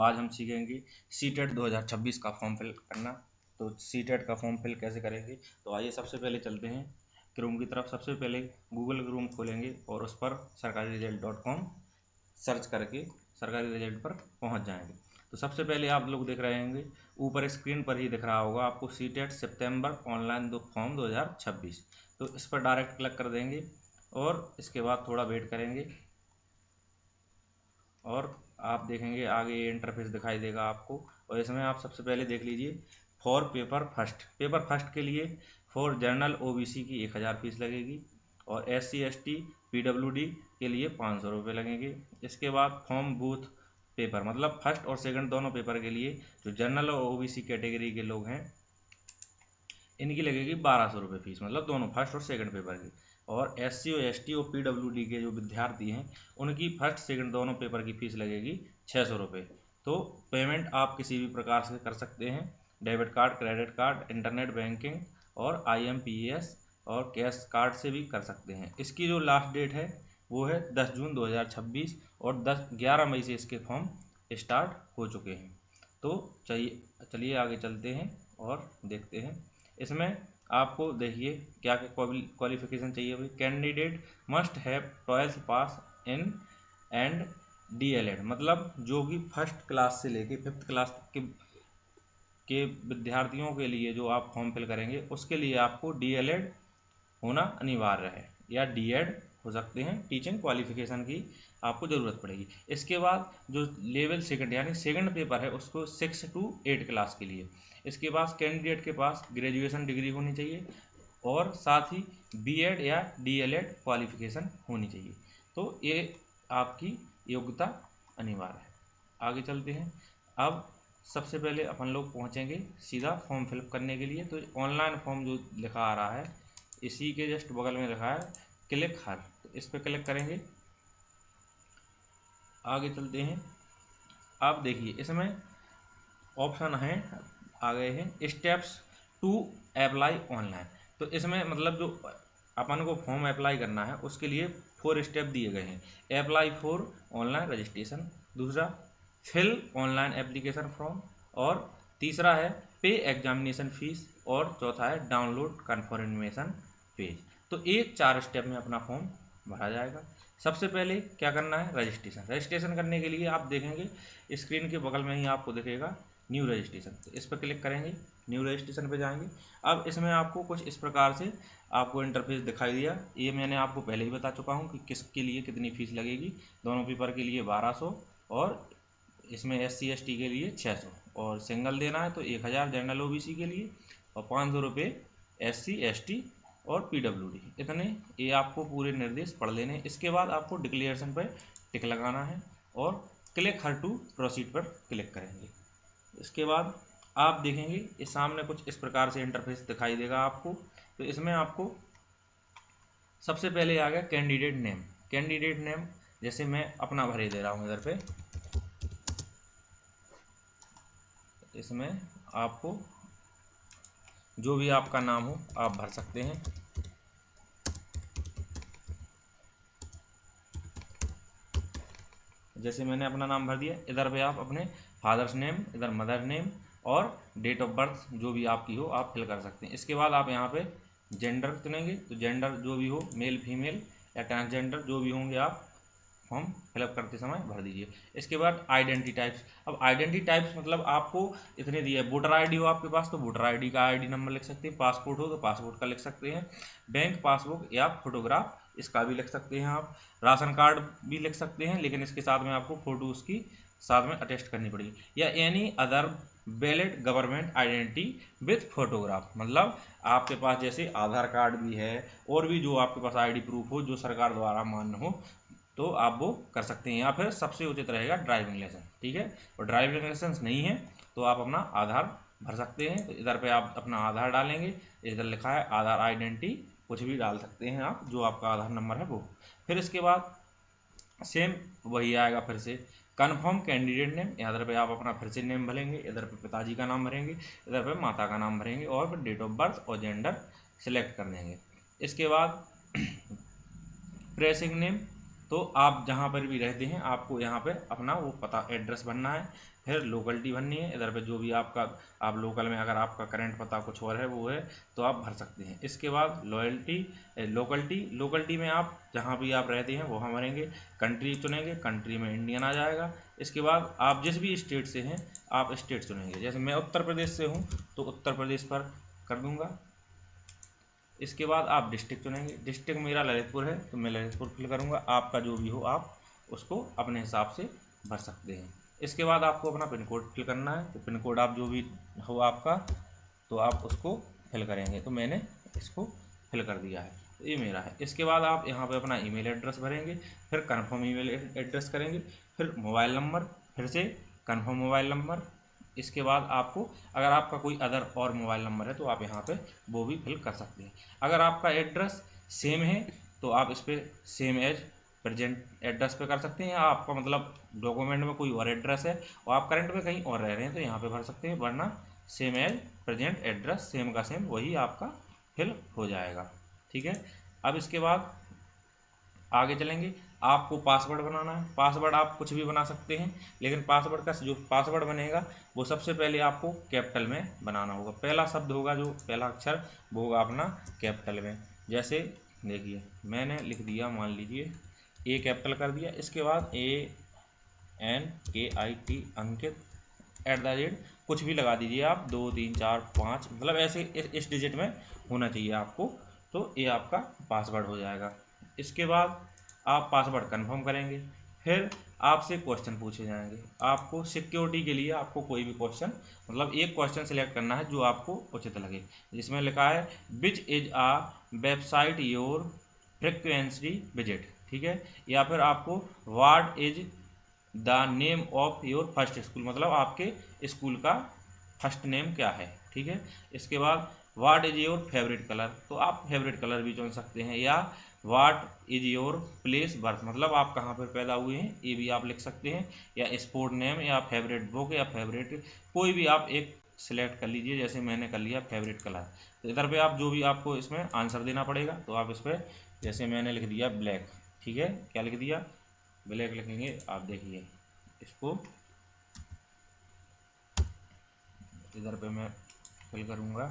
आज हम सीखेंगे सीटेट 2026 का फॉर्म फिल करना। तो सीटेट का फॉर्म फिल कैसे करेंगे, तो आइए सबसे पहले चलते हैं क्रोम की तरफ। सबसे पहले गूगल क्रोम खोलेंगे और उस पर sarkariresult.com सर्च करके सरकारी रिजल्ट पर पहुंच जाएंगे। तो सबसे पहले आप लोग देख रहे होंगे ऊपर स्क्रीन पर ही दिख रहा होगा आपको सीटेट सितंबर ऑनलाइन फॉर्म 2026। तो इस पर डायरेक्ट क्लिक कर देंगे और इसके बाद थोड़ा वेट करेंगे और आप देखेंगे आगे ये इंटरफेस दिखाई देगा आपको। और इसमें आप सबसे पहले देख लीजिए फॉर पेपर फर्स्ट के लिए फॉर जनरल ओबीसी की 1000 फीस लगेगी और SC ST PWD के लिए 500 रुपये लगेंगे। इसके बाद फॉर्म बूथ पेपर मतलब फर्स्ट और सेकंड दोनों पेपर के लिए जो जनरल और ओबीसी कैटेगरी के लोग हैं इनकी लगेगी 1200 रुपये फीस, मतलब दोनों फर्स्ट और सेकंड पेपर की। और SC और ST और PWD के जो विद्यार्थी हैं उनकी फर्स्ट सेकंड दोनों पेपर की फ़ीस लगेगी 600 रुपये। तो पेमेंट आप किसी भी प्रकार से कर सकते हैं, debit card, credit card, internet banking और IMPS और कैश कार्ड से भी कर सकते हैं। इसकी जो लास्ट डेट है वो है 10 जून 2026 और 11 मई से इसके फॉर्म स्टार्ट हो चुके हैं। तो चलिए आगे चलते हैं और देखते हैं। इसमें आपको देखिए क्या क्या क्वालिफिकेशन चाहिए भाई। Candidate must have 12th pass in and DLED, मतलब जो भी फर्स्ट क्लास से लेके 5th क्लास के विद्यार्थियों के लिए जो आप फॉर्म फिल करेंगे उसके लिए आपको DLED होना अनिवार्य है या DED हो सकते हैं, टीचिंग क्वालिफिकेशन की आपको ज़रूरत पड़ेगी। इसके बाद जो लेवल सेकंड यानी सेकंड पेपर है उसको 6 to 8 क्लास के लिए। इसके बाद कैंडिडेट के पास ग्रेजुएशन डिग्री होनी चाहिए और साथ ही BEd या DLED क्वालिफिकेशन होनी चाहिए। तो ये आपकी योग्यता अनिवार्य है। आगे चलते हैं। अब सबसे पहले अपन लोग पहुंचेंगे सीधा फॉर्म फिलअप करने के लिए। तो ऑनलाइन फॉर्म जो लिखा आ रहा है इसी के जस्ट बगल में लिखा है क्लिक हर, तो इस पर क्लिक करेंगे। आगे चलते हैं। आप देखिए इसमें ऑप्शन है आ गए हैं स्टेप्स टू अप्लाई ऑनलाइन। तो इसमें मतलब जो अपन को फॉर्म अप्लाई करना है उसके लिए 4 स्टेप दिए गए हैं। अप्लाई फॉर ऑनलाइन रजिस्ट्रेशन, दूसरा फिल ऑनलाइन एप्लीकेशन फॉर्म और तीसरा है पे एग्जामिनेशन फीस और चौथा है डाउनलोड कन्फर्मेशन पेज। तो ये 4 स्टेप में अपना फॉर्म भरा जाएगा। सबसे पहले क्या करना है रजिस्ट्रेशन करने के लिए आप देखेंगे स्क्रीन के बगल में ही आपको दिखेगा न्यू रजिस्ट्रेशन, तो इस पर क्लिक करेंगे, न्यू रजिस्ट्रेशन पे जाएंगे। अब इसमें आपको कुछ इस प्रकार से आपको इंटरफेस दिखाई दिया। ये मैंने आपको पहले ही बता चुका हूँ कि किसके लिए कितनी फीस लगेगी। दोनों पेपर के लिए 1200 और इसमें SC ST के लिए 600 और सिंगल देना है तो 1000 जनरल OBC के लिए और 500 रुपये SC ST और PWD। इतने ये आपको पूरे निर्देश पढ़ लेने। इसके बाद आपको डिक्लेरेशन पर टिक लगाना है और क्लिक हर टू प्रोसीड पर क्लिक करेंगे। इसके बाद आप देखेंगे इस सामने कुछ इस प्रकार से इंटरफेस दिखाई देगा आपको। तो इसमें आपको सबसे पहले आ गया कैंडिडेट नेम जैसे मैं अपना भरे दे रहा हूँ इधर पे। इसमें आपको जो भी आपका नाम हो आप भर सकते हैं। जैसे मैंने अपना नाम भर दिया, इधर पे आप अपने फादर्स नेम, इधर मदर नेम और डेट ऑफ बर्थ जो भी आपकी हो आप फिल कर सकते हैं। इसके बाद आप यहाँ पे जेंडर चुनेंगे, तो जेंडर जो भी हो मेल फीमेल या ट्रांसजेंडर जो भी होंगे आप फॉर्म फिलअप करते समय भर दीजिए। इसके बाद आइडेंटिटी टाइप्स। अब आइडेंटिटी टाइप्स मतलब आपको इतने दिए, वोटर ID हो आपके पास तो वोटर ID का ID नंबर लिख सकते हैं, पासपोर्ट हो तो पासपोर्ट का लिख सकते हैं, बैंक पासबुक या फोटोग्राफ इसका भी लिख सकते हैं आप, राशन कार्ड भी लिख सकते हैं लेकिन इसके साथ में आपको फ़ोटो उसकी साथ में अटेस्ट करनी पड़ेगी, या any other valid government identity with photograph, मतलब आपके पास जैसे आधार कार्ड भी है और भी जो आपके पास ID प्रूफ हो जो सरकार द्वारा मान्य हो तो आप वो कर सकते हैं। या फिर सबसे उचित रहेगा ड्राइविंग लाइसेंस, ठीक है। और ड्राइविंग लाइसेंस नहीं है तो आप अपना आधार भर सकते हैं। तो इधर पे आप अपना आधार डालेंगे, इधर लिखा है आधार आइडेंटिटी, कुछ भी डाल सकते हैं आप जो आपका आधार नंबर है वो। फिर इसके बाद सेम वही आएगा फिर से कन्फर्म कैंडिडेट नेम, इधर पे आप अपना फिर से नेम भरेंगे, इधर पे पिताजी का नाम भरेंगे, इधर पे माता का नाम भरेंगे और फिर डेट ऑफ बर्थ और जेंडर सेलेक्ट कर देंगे। इसके बाद प्रेसिंग नेम, तो आप जहाँ पर भी रहते हैं आपको यहाँ पे अपना वो पता एड्रेस भरना है। फिर लोकलिटी भरनी है। इधर पे जो भी आपका आप लोकल में अगर आपका करंट पता कुछ और है वो है तो आप भर सकते हैं। इसके बाद लोकलिटी में आप जहाँ भी आप रहते हैं वहाँ भरेंगे। कंट्री चुनेंगे, कंट्री में इंडियन आ जाएगा। इसके बाद आप जिस भी स्टेट से हैं आप स्टेट चुनेंगे। जैसे मैं उत्तर प्रदेश से हूँ तो उत्तर प्रदेश पर कर दूंगा। इसके बाद आप डिस्ट्रिक्ट चुनेंगे। डिस्ट्रिक्ट मेरा ललितपुर है तो मैं ललितपुर फिल करूँगा। आपका जो भी हो आप उसको अपने हिसाब से भर सकते हैं। इसके बाद आपको अपना पिन कोड फिल करना है, तो पिन कोड आप जो भी हो आपका तो आप उसको फिल करेंगे। तो मैंने इसको फिल कर दिया है, तो ये मेरा है। इसके बाद आप यहाँ पे अपना ईमेल एड्रेस भरेंगे, फिर कन्फर्म ईमेल एड्रेस करेंगे, फिर मोबाइल नंबर, फिर से कन्फर्म मोबाइल नंबर। इसके बाद आपको अगर आपका कोई अदर और मोबाइल नंबर है तो आप यहाँ पे वो भी फिल कर सकते हैं। अगर आपका एड्रेस सेम है तो आप इस पर सेम एज प्रेजेंट एड्रेस पे कर सकते हैं, या आपका मतलब डॉक्यूमेंट में कोई और एड्रेस है और आप करंट में कहीं और रह रहे हैं तो यहाँ पे भर सकते हैं, वरना same as present address same का सेम वही आपका फिल हो जाएगा। ठीक है। अब इसके बाद आगे चलेंगे। आपको पासवर्ड बनाना है। पासवर्ड आप कुछ भी बना सकते हैं, लेकिन पासवर्ड का जो पासवर्ड बनेगा वो सबसे पहले आपको कैपिटल में बनाना होगा। पहला शब्द होगा जो पहला अक्षर वो होगा अपना कैपिटल में। जैसे देखिए मैंने लिख दिया, मान लीजिए ए कैपिटल कर दिया। इसके बाद ANKIT अंकित @ कुछ भी लगा दीजिए आप, 2 3 4 5 मतलब ऐसे इस डिजिट में होना चाहिए आपको, तो ये आपका पासवर्ड हो जाएगा। इसके बाद आप पासवर्ड कंफर्म करेंगे। फिर आपसे क्वेश्चन पूछे जाएंगे। आपको सिक्योरिटी के लिए आपको कोई भी क्वेश्चन मतलब एक क्वेश्चन सिलेक्ट करना है जो आपको उचित लगे, जिसमें लिखा है which is a website your frequency visit, ठीक है। या फिर आपको what is the name of your first school, मतलब आपके स्कूल का फर्स्ट नेम क्या है, ठीक है। इसके बाद what is your favourite colour, तो आप फेवरेट कलर भी चुन सकते हैं। या what is your place birth, मतलब आप कहाँ पर पैदा हुए हैं ये भी आप लिख सकते हैं। या स्पोर्ट नेम, या फेवरेट बुक, या फेवरेट कोई भी आप एक सिलेक्ट कर लीजिए। जैसे मैंने कर लिया फेवरेट कलर, तो इधर पे आप जो भी आपको इसमें आंसर देना पड़ेगा, तो आप इस पर जैसे मैंने लिख दिया ब्लैक, ठीक है। क्या लिख दिया? ब्लैक लिखेंगे। आप देखिए इसको इधर पे मैं फिल करूँगा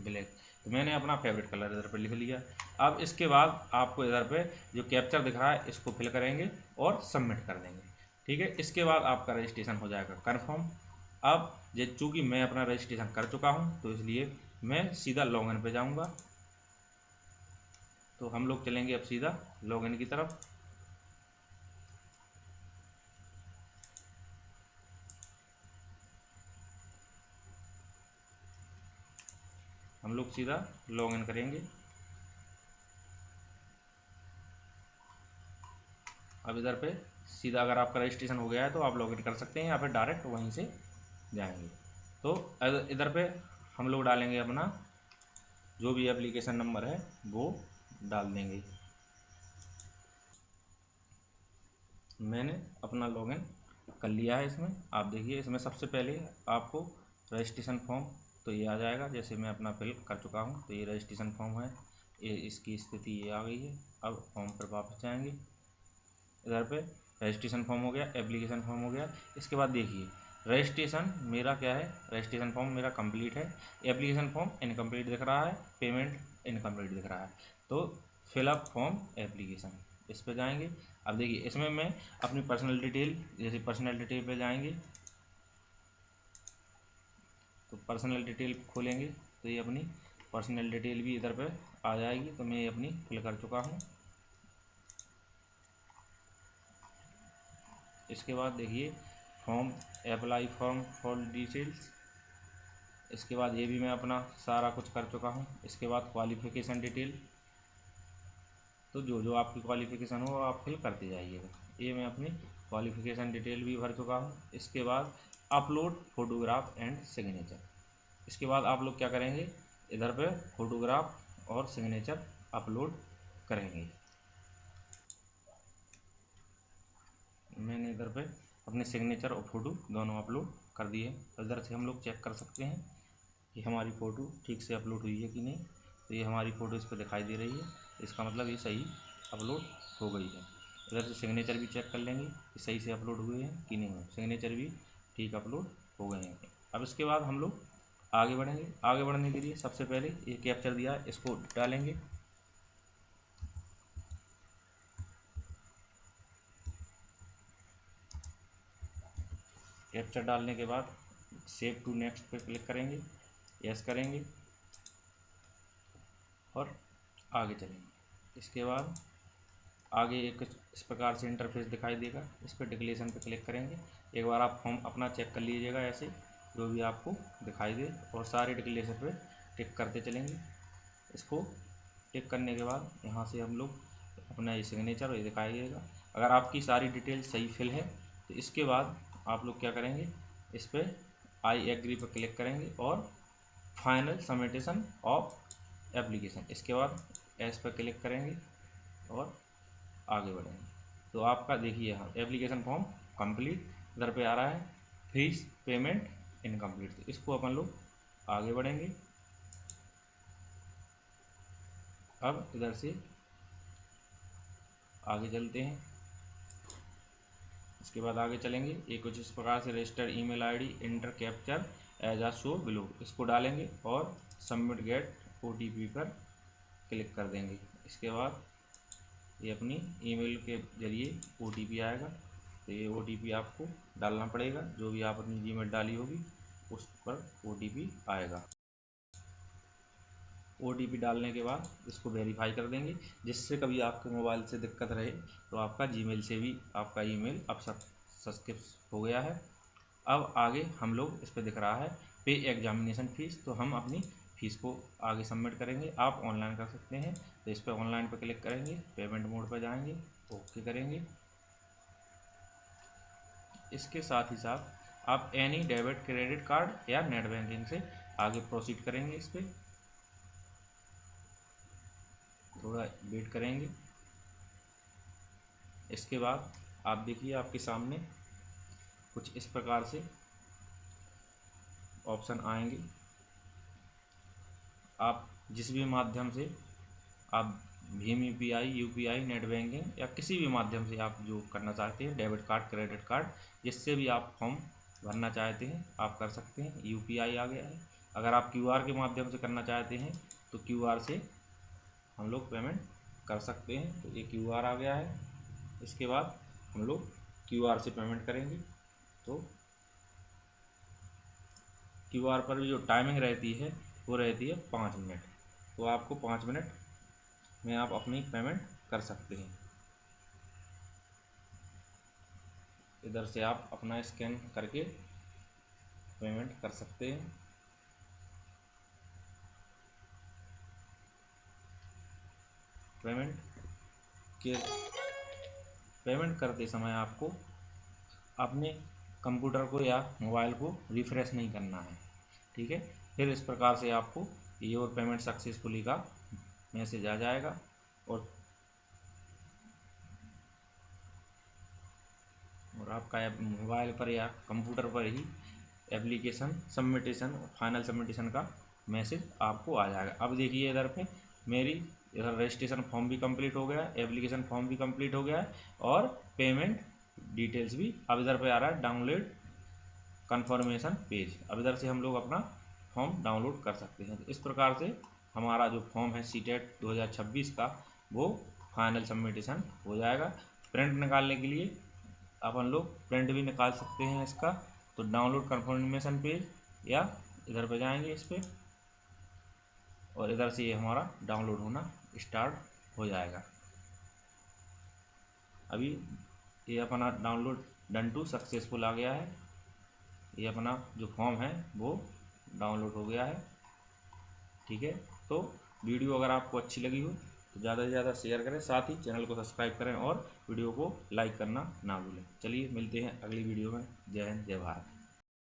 ब्लैक, तो मैंने अपना फेवरेट कलर इधर पे लिख लिया। अब इसके बाद आपको इधर पे जो कैप्चर दिख रहा है इसको फिल करेंगे और सबमिट कर देंगे, ठीक है। इसके बाद आपका रजिस्ट्रेशन हो जाएगा कंफर्म। अब चूँकि मैं अपना रजिस्ट्रेशन कर चुका हूँ तो इसलिए मैं सीधा लॉगिन पे जाऊँगा। तो हम लोग चलेंगे अब सीधा लॉगिन की तरफ। हम लोग सीधा लॉगिन करेंगे। अब इधर पे सीधा अगर आपका रजिस्ट्रेशन हो गया है तो आप लॉगिन कर सकते हैं, या फिर डायरेक्ट वहीं से जाएंगे। तो इधर पे हम लोग डालेंगे अपना जो भी एप्लीकेशन नंबर है वो डाल देंगे। मैंने अपना लॉगिन कर लिया है इसमें। आप देखिए इसमें सबसे पहले आपको रजिस्ट्रेशन फॉर्म तो ये आ जाएगा। जैसे मैं अपना फिल कर चुका हूँ तो ये रजिस्ट्रेशन फॉर्म है, ये इसकी स्थिति ये आ गई है। अब फॉर्म पर वापस जाएंगे। इधर पे रजिस्ट्रेशन फॉर्म हो गया, एप्लीकेशन फॉर्म हो गया। इसके बाद देखिए रजिस्ट्रेशन मेरा क्या है, रजिस्ट्रेशन फॉर्म मेरा कंप्लीट है, एप्लीकेशन फॉर्म इनकम्प्लीट दिख रहा है, पेमेंट इनकम्प्लीट दिख रहा है। तो फिलअप फॉर्म एप्लीकेशन इस पर जाएंगे। अब देखिए इसमें मैं अपनी पर्सनल डिटेल, जैसे पर्सनल डिटेल पे जाएंगे तो पर्सनल डिटेल खोलेंगे तो ये अपनी पर्सनल डिटेल भी इधर पे आ जाएगी। तो मैं ये अपनी फिल कर चुका हूँ। इसके बाद देखिए form apply form for details, इसके बाद ये भी मैं अपना सारा कुछ कर चुका हूँ। इसके बाद क्वालिफ़िकेशन डिटेल, तो जो जो आपकी क्वालिफ़िकेशन हो आप फिल करते जाइएगा। ये मैं अपनी क्वालिफ़िकेशन डिटेल भी भर चुका हूँ। इसके बाद अपलोड फोटोग्राफ एंड सिग्नेचर, इसके बाद आप लोग क्या करेंगे इधर पे फोटोग्राफ और सिग्नेचर अपलोड करेंगे। मैंने इधर पे अपने सिग्नेचर और फ़ोटो दोनों अपलोड कर दिए। इधर से हम लोग चेक कर सकते हैं कि हमारी फ़ोटो ठीक से अपलोड हुई है कि नहीं। तो ये हमारी फ़ोटो इस पर दिखाई दे रही है, इसका मतलब ये सही अपलोड हो गई है। इधर से सिग्नेचर भी चेक कर लेंगे कि सही से अपलोड हुए हैं कि नहीं हुए। सिग्नेचर भी ठीक अपलोड हो गए हैं। अब इसके बाद हम लोग आगे बढ़ेंगे। आगे बढ़ने के लिए सबसे पहले ये कैप्चर दिया है, इसको डालेंगे। कैप्चर डालने के बाद सेव टू नेक्स्ट पे क्लिक करेंगे, यस करेंगे और आगे चलेंगे। इसके बाद आगे एक इस प्रकार से इंटरफेस दिखाई देगा, इस पर डिक्लेरेशन पे क्लिक करेंगे। एक बार आप फॉर्म अपना चेक कर लीजिएगा, ऐसे जो भी आपको दिखाई दे, और सारे डिक्लेरेशन पे टिक करते चलेंगे। इसको टिक करने के बाद यहाँ से हम लोग अपना ये सिग्नेचर ये दिखाइएगा। अगर आपकी सारी डिटेल सही फिल है तो इसके बाद आप लोग क्या करेंगे, इस पर आई एग्री पर क्लिक करेंगे और फाइनल सबमिटेशन ऑफ एप्लीकेशन, इसके बाद एस पर क्लिक करेंगे और आगे बढ़ेंगे। तो आपका देखिए यहाँ एप्लीकेशन फॉर्म कंप्लीट इधर पे आ रहा है, फीस पेमेंट इनकम्प्लीट। तो इसको अपन लोग आगे बढ़ेंगे। अब इधर से आगे चलते हैं। इसके बाद आगे चलेंगे, ये कुछ इस प्रकार से register email ID enter captcha as a show below, इसको डालेंगे और सबमिट गेट OTP पर क्लिक कर देंगे। इसके बाद ये अपनी ईमेल के जरिए OTP आएगा, तो ये OTP आपको डालना पड़ेगा, जो भी आप अपनी जीमेल डाली होगी उस पर OTP आएगा। OTP डालने के बाद इसको वेरीफाई कर देंगे, जिससे कभी आपके मोबाइल से दिक्कत रहे तो आपका जीमेल से भी आपका ईमेल अब सब्सक्राइब हो गया है। अब आगे हम लोग इस पर दिख रहा है पे एग्जामिनेशन फीस, तो हम अपनी फीस को आगे सबमिट करेंगे। आप ऑनलाइन कर सकते हैं, तो इस पर ऑनलाइन पर क्लिक करेंगे, पेमेंट मोड पर जाएंगे, ओके करेंगे। इसके साथ ही साथ आप एनी डेबिट क्रेडिट कार्ड या नेट बैंकिंग से आगे प्रोसीड करेंगे। इस पर थोड़ा वेट करेंगे। इसके बाद आप देखिए आपके सामने कुछ इस प्रकार से ऑप्शन आएंगे। आप जिस भी माध्यम से आप Bhim UPI UPI net banking या किसी भी माध्यम से आप जो करना चाहते हैं, डेबिट कार्ड क्रेडिट कार्ड जिससे भी आप फॉर्म भरना चाहते हैं आप कर सकते हैं। UPI आ गया है। अगर आप QR के माध्यम से करना चाहते हैं तो QR से हम लोग पेमेंट कर सकते हैं, तो ये QR आ गया है। इसके बाद हम लोग QR से पेमेंट करेंगे, तो QR पर जो टाइमिंग रहती है वो रहती है 5 मिनट, तो आपको 5 मिनट में आप अपनी पेमेंट कर सकते हैं। इधर से आप अपना स्कैन करके पेमेंट कर सकते हैं। पेमेंट करते समय आपको अपने कंप्यूटर को या मोबाइल को रिफ्रेश नहीं करना है, ठीक है। फिर इस प्रकार से आपको योर पेमेंट सक्सेसफुली का मैसेज आ जाएगा और आपका मोबाइल पर या कंप्यूटर पर ही एप्लीकेशन सबमिटेशन फाइनल सबमिटेशन का मैसेज आपको आ जाएगा। अब देखिए इधर पे मेरी इधर रजिस्ट्रेशन फॉर्म भी कंप्लीट हो गया, एप्लीकेशन फॉर्म भी कंप्लीट हो गया है और पेमेंट डिटेल्स भी अब इधर पे आ रहा है डाउनलोड कंफर्मेशन पेज। अब इधर से हम लोग अपना फॉर्म डाउनलोड कर सकते हैं। इस प्रकार से हमारा जो फॉर्म है सीटेट 2026 का वो फाइनल सबमिटेशन हो जाएगा। प्रिंट निकालने के लिए अपन लोग प्रिंट भी निकाल सकते हैं इसका, तो डाउनलोड कंफर्मेशन पेज या इधर पे जाएंगे इस पर और इधर से ये हमारा डाउनलोड होना स्टार्ट हो जाएगा। अभी ये अपना डाउनलोड डन टू सक्सेसफुल आ गया है, ये अपना जो फॉर्म है वो डाउनलोड हो गया है, ठीक है। तो वीडियो अगर आपको अच्छी लगी हो तो ज़्यादा से ज़्यादा शेयर करें, साथ ही चैनल को सब्सक्राइब करें और वीडियो को लाइक करना ना भूलें। चलिए मिलते हैं अगली वीडियो में। जय हिंद, जय भारत।